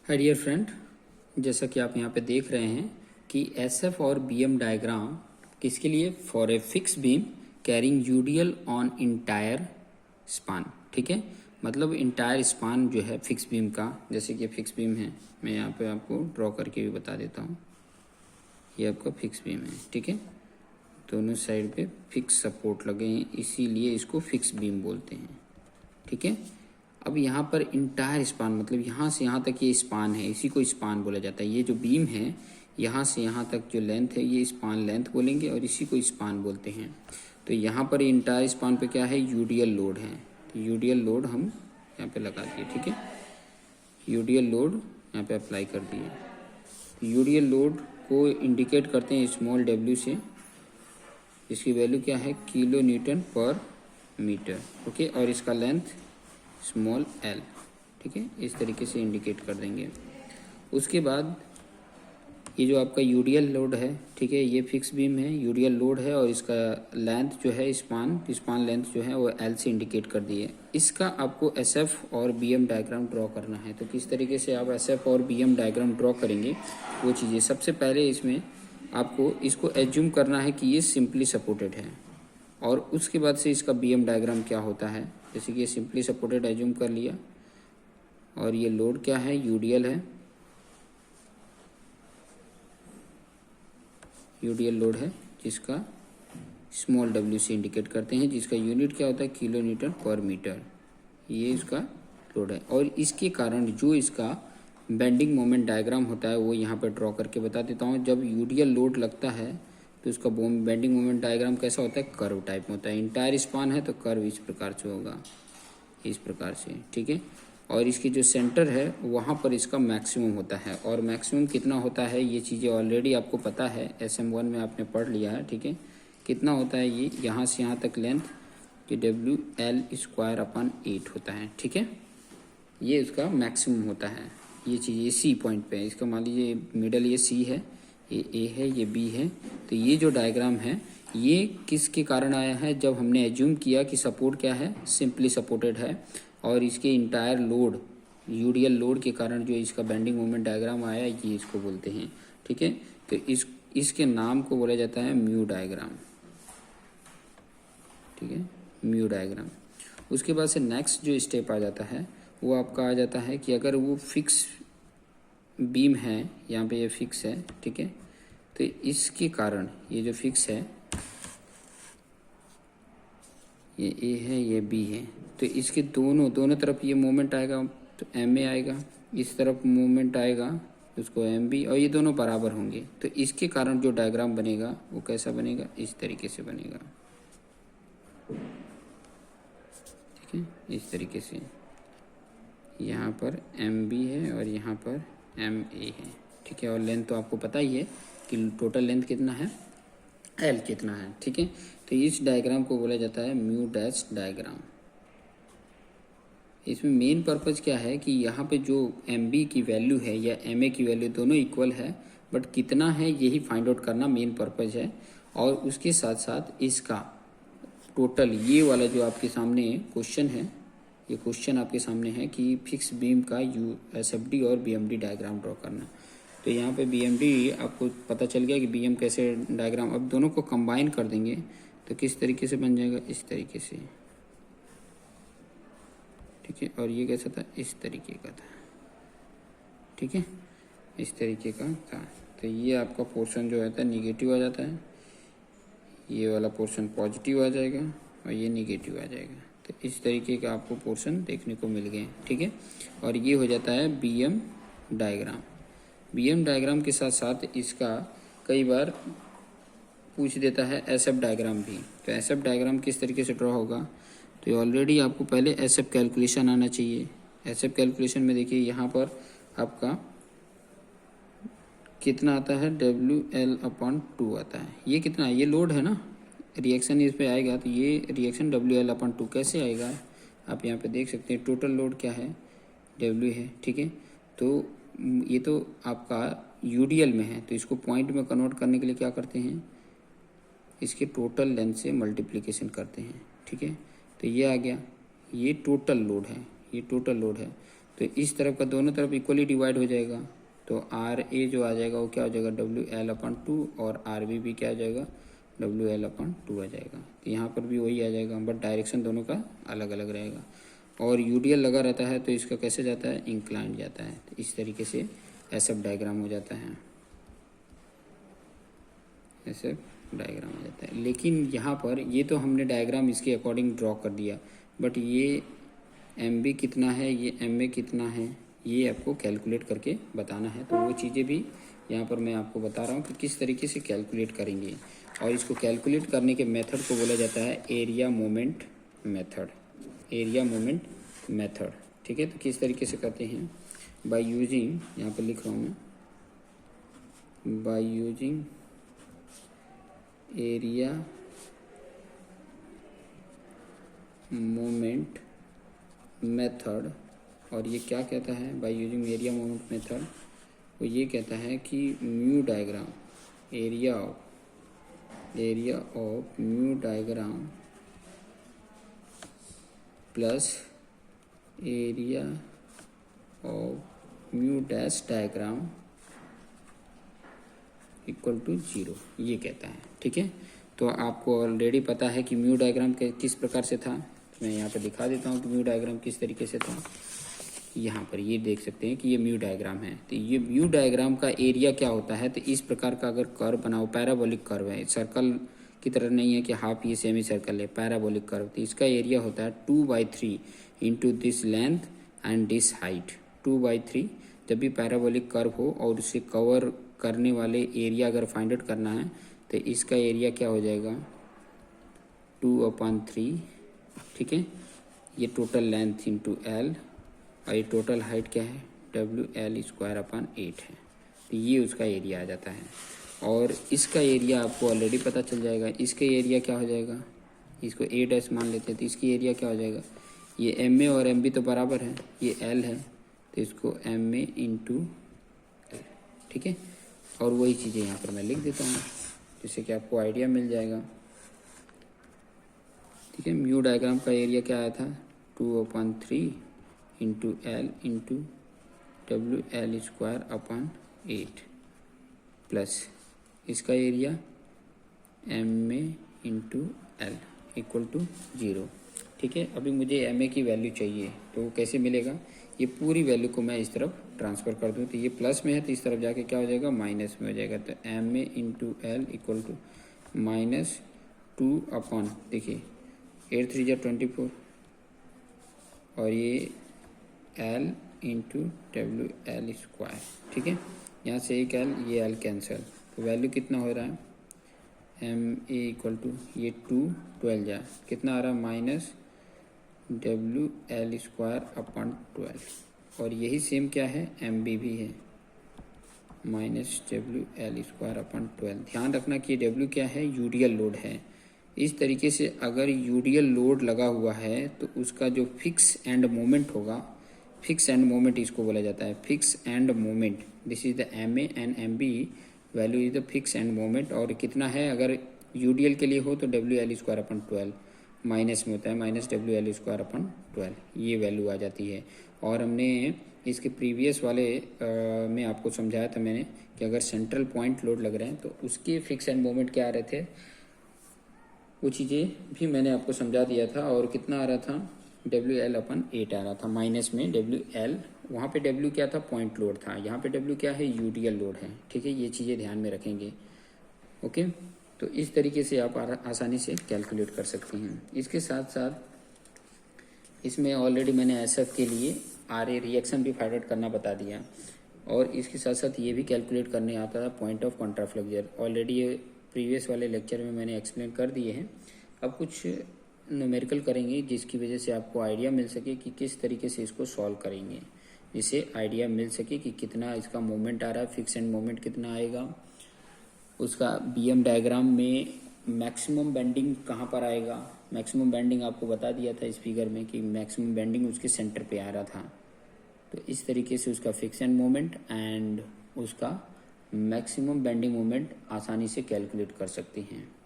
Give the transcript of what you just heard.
Hi dear friend, जैसा कि आप यहाँ पे देख रहे हैं कि SF और BM डायग्राम किसके लिए, for a fix beam carrying UDL on entire span. ठीक है, मतलब इंटायर स्पान जो है फिक्स बीम का, जैसे कि फिक्स बीम है, मैं यहाँ पे आपको ड्रॉ करके भी बता देता हूँ। ये आपका फिक्स बीम है, ठीक है, दोनों साइड पे फिक्स सपोर्ट लगे हैं, इसीलिए इसको फिक्स बीम बोलते हैं। ठीक है, अब यहाँ पर इंटायर स्पान मतलब यहाँ से यहाँ तक ये स्पान है, इसी को स्पान बोला जाता है। ये जो बीम है यहाँ से यहाँ तक जो लेंथ है ये स्पान लेंथ बोलेंगे और इसी को स्पान बोलते हैं। तो यहाँ पर इंटायर स्पान पे क्या है, यूडीएल लोड है। तो यूडीएल लोड हम यहाँ पे लगा दिए, ठीक है, यूडीएल लोड यहाँ पे अप्लाई कर दिए। यूडीएल लोड को इंडिकेट करते हैं स्मॉल w से, इसकी वैल्यू क्या है, किलो न्यूटन पर मीटर। ओके, और इसका लेंथ स्मॉल l, ठीक है, इस तरीके से इंडिकेट कर देंगे। उसके बाद ये जो आपका यूडीएल लोड है, ठीक है, ये फिक्स बीम है, यूडीएल लोड है और इसका लेंथ जो है स्पान लेंथ जो है वो l से इंडिकेट कर दी है। इसका आपको SF और BM डायग्राम ड्रॉ करना है। तो किस तरीके से आप SF और BM डायग्राम ड्रॉ करेंगे वो चीज़ें, सबसे पहले इसमें आपको इसको एज्यूम करना है कि ये सिंपली सपोर्टेड है, और उसके बाद से इसका BM डायग्राम क्या होता है। जैसे कि ये सिंपली सपोर्टेड एज्यूम कर लिया, और ये लोड क्या है, यूडीएल है, यूडीएल लोड है जिसका स्मॉल w से इंडिकेट करते हैं, जिसका यूनिट क्या होता है, किलो न्यूटन पर मीटर। ये इसका लोड है, और इसके कारण जो इसका बेंडिंग मोमेंट डायग्राम होता है वो यहाँ पर ड्रॉ करके बता देता हूँ। जब यूडीएल लोड लगता है तो उसका बेंडिंग मोमेंट डायग्राम कैसा होता है, कर्व टाइप में होता है। इंटायर स्पान है तो कर्व इस प्रकार से होगा, इस प्रकार से, ठीक है। और इसकी जो सेंटर है वहाँ पर इसका मैक्सिमम होता है, और मैक्सिमम कितना होता है ये चीज़ें ऑलरेडी आपको पता है, SM1 में आपने पढ़ लिया है, ठीक है। कितना होता है ये, यहाँ से यहाँ तक लेंथ कि WL²/8 होता है, ठीक है। ये इसका मैक्सिमम होता है, ये चीज़ ये C पॉइंट पे है, इसका मान लीजिए मिडल ये C है, ये A है, ये B है। तो ये जो डायग्राम है ये किसके कारण आया है, जब हमने एज्यूम किया कि सपोर्ट क्या है, सिंपली सपोर्टेड है, और इसके इंटायर लोड यूडीएल लोड के कारण जो इसका बेंडिंग मोमेंट डायग्राम आया ये इसको बोलते हैं, ठीक है। तो इसके नाम को बोला जाता है म्यू डायग्राम, ठीक है, म्यू डायग्राम। उसके बाद से नेक्स्ट जो स्टेप आ जाता है वो आपका आ जाता है कि अगर वो फिक्स बीम है, यहाँ पे ये फिक्स है, ठीक है, तो इसके कारण ये जो फिक्स है, ये A है, ये B है, तो इसके दोनों तरफ ये मोमेंट आएगा तो MA आएगा, इस तरफ मोमेंट आएगा उसको MB, और ये दोनों बराबर होंगे। तो इसके कारण जो डायग्राम बनेगा वो कैसा बनेगा, इस तरीके से बनेगा, ठीक है, इस तरीके से। यहाँ पर MB है और यहाँ पर MA है, ठीक है। और लेंथ तो आपको पता ही है कि टोटल लेंथ कितना है, L कितना है, ठीक है। तो इस डायग्राम को बोला जाता है म्यू डैश डायग्राम। इसमें मेन पर्पज़ क्या है कि यहाँ पे जो MB की वैल्यू है या MA की वैल्यू दोनों इक्वल है, बट कितना है यही फाइंड आउट करना मेन पर्पज़ है। और उसके साथ साथ इसका टोटल ये वाला जो आपके सामने क्वेश्चन है, ये क्वेश्चन आपके सामने है कि फिक्स बीम का SFD और BMD डायग्राम ड्रॉ करना। तो यहाँ पे BMD आपको पता चल गया कि BM कैसे डायग्राम, अब दोनों को कंबाइन कर देंगे तो किस तरीके से बन जाएगा, इस तरीके से, ठीक है। और ये कैसा था, इस तरीके का था, ठीक है, इस तरीके का था। तो ये आपका पोर्शन जो होता है निगेटिव आ जाता है, ये वाला पोर्शन पॉजिटिव आ जाएगा और ये निगेटिव आ जाएगा। तो इस तरीके का आपको पोर्शन देखने को मिल गए, ठीक है। और ये हो जाता है BM डायग्राम। BM डायग्राम के साथ साथ इसका कई बार पूछ देता है SF डायग्राम भी। तो SF डायग्राम किस तरीके से ड्रॉ होगा, तो ऑलरेडी आपको पहले SF कैलकुलेशन आना चाहिए। SF कैलकुलेशन में देखिए यहाँ पर आपका कितना आता है, WL/2 आता है। ये कितना है, ये लोड है ना, रिएक्शन इस पे आएगा तो ये रिएक्शन WL/2 कैसे आएगा, आप यहाँ पे देख सकते हैं। टोटल लोड क्या है, W है, ठीक है। तो ये तो आपका यूडीएल में है, तो इसको पॉइंट में कन्वर्ट करने के लिए क्या करते हैं, इसके टोटल लेंथ से मल्टीप्लिकेशन करते हैं, ठीक है। तो ये आ गया, ये टोटल लोड है, ये टोटल लोड है। तो इस तरफ का दोनों तरफ इक्वली डिवाइड हो जाएगा, तो आर ए जो आ जाएगा वो क्या हो जाएगा WL/2 और आर बी भी क्या आ जाएगा WL/2 आ जाएगा। तो यहाँ पर भी वही आ जाएगा, बट डायरेक्शन दोनों का अलग अलग रहेगा। और यूडीएल लगा रहता है तो इसका कैसे जाता है, इंक्लाइंड जाता है। तो इस तरीके से एसएफ डायग्राम हो जाता है, एसएफ डायग्राम हो जाता है। लेकिन यहाँ पर ये तो हमने डायग्राम इसके अकॉर्डिंग ड्रॉ कर दिया, बट ये एम बी कितना है, ये एम ए कितना है, ये आपको कैलकुलेट करके बताना है। तो वो चीज़ें भी यहाँ पर मैं आपको बता रहा हूँ कि किस तरीके से कैलकुलेट करेंगे। और इसको कैलकुलेट करने के मेथड को बोला जाता है area moment method, area moment method. ठीक है, तो किस तरीके से करते हैं, बाय यूजिंग, यहाँ पर लिख रहा हूँ मैं, by using area moment method. और ये क्या कहता है, by using area moment method, वो ये कहता है कि mu diagram, area of mu diagram plus area of mu dash diagram equal to 0, ये कहता है। ठीक है, तो आपको ऑलरेडी पता है कि म्यू डायग्राम किस प्रकार से था। मैं यहाँ पर दिखा देता हूँ कि म्यू डायग्राम किस तरीके से था। यहाँ पर ये देख सकते हैं कि ये म्यू डायग्राम है। तो ये म्यू डायग्राम का एरिया क्या होता है, तो इस प्रकार का अगर कर्व बनाओ, पैराबोलिक कर्व है, सर्कल की तरह नहीं है कि हाफ ये सेमी सर्कल है, पैराबोलिक कर्व, तो इसका एरिया होता है 2/3 into this length and this height. 2/3 जब भी पैराबोलिक कर्व हो और उसे कवर करने वाले एरिया अगर फाइंड आउट करना है तो इसका एरिया क्या हो जाएगा 2/3। ठीक है, ये टोटल लेंथ इंटू एल और ये टोटल हाइट क्या है WL²/8 है। तो ये उसका एरिया आ जाता है। और इसका एरिया आपको ऑलरेडी पता चल जाएगा। इसका एरिया क्या हो जाएगा, इसको A' मान लेते हैं, तो इसकी एरिया क्या हो जाएगा, ये MA और MB तो बराबर है, ये L है, तो इसको MA इंटू L। ठीक है, और वही चीज़ें यहाँ पर मैं लिख देता हूँ जिससे कि आपको आइडिया मिल जाएगा। ठीक है, म्यू डायग्राम का एरिया क्या आया था 2/3 into L into WL²/8 plus इसका area MA into L equal to 0। ठीक है, अभी मुझे MA की वैल्यू चाहिए, तो वो कैसे मिलेगा, ये पूरी वैल्यू को मैं इस तरफ ट्रांसफ़र कर दूँ, तो ये प्लस में है तो इस तरफ जाके क्या हो जाएगा माइनस में हो जाएगा। तो MA into L equal to -2 देखिए 8 3 24 और ये L इंटू WL²। ठीक है, यहाँ से एक L, ये L कैंसिल, तो वैल्यू कितना हो रहा है MA इक्वल टू ये 2 12 जा कितना आ रहा है -WL²/12। और यही सेम क्या है MB भी है -WL²/12। ध्यान रखना कि W क्या है यूडियल लोड है। इस तरीके से अगर यूडियल लोड लगा हुआ है तो उसका जो फिक्स एंड मोमेंट होगा, फिक्स एंड मोमेंट इसको बोला जाता है, fix end moment, this is the MA and MB value is the fix end moment. और कितना है, अगर यूडीएल के लिए हो तो WL²/12, माइनस में होता है -WL²/12, ये वैल्यू आ जाती है। और हमने इसके प्रीवियस वाले में आपको समझाया था मैंने कि अगर सेंट्रल पॉइंट लोड लग रहे हैं तो उसके फिक्स एंड मोमेंट क्या आ रहे थे, वो चीज़ें भी मैंने आपको समझा दिया था। और कितना आ रहा था WL/8 आ रहा था, माइनस में WL, वहाँ पे W क्या था पॉइंट लोड था, यहाँ पे W क्या है यूडीएल लोड है। ठीक है, ये चीज़ें ध्यान में रखेंगे। ओके, तो इस तरीके से आप आसानी से कैलकुलेट कर सकती हैं। इसके साथ साथ इसमें ऑलरेडी मैंने SF के लिए RA रिएक्शन भी फाइंड आउट करना बता दिया, और इसके साथ साथ ये भी कैलकुलेट करने आता था पॉइंट ऑफ कॉन्ट्राफ्लेक्चर। ऑलरेडी ये प्रीवियस वाले लेक्चर में मैंने एक्सप्लेन कर दिए हैं। अब कुछ न्यूमेरिकल करेंगे जिसकी वजह से आपको आइडिया मिल सके कि किस तरीके से इसको सॉल्व करेंगे, जिससे आइडिया मिल सके कि कितना इसका मोमेंट आ रहा है, फिक्स एंड मोमेंट कितना आएगा, उसका BM डायग्राम में मैक्सिमम बेंडिंग कहाँ पर आएगा। मैक्सिमम बेंडिंग आपको बता दिया था इस फिगर में कि मैक्सिमम बेंडिंग उसके सेंटर पे आ रहा था। तो इस तरीके से उसका फिक्स एंड मोमेंट एंड उसका मैक्सिमम बेंडिंग मोमेंट आसानी से कैलकुलेट कर सकते हैं।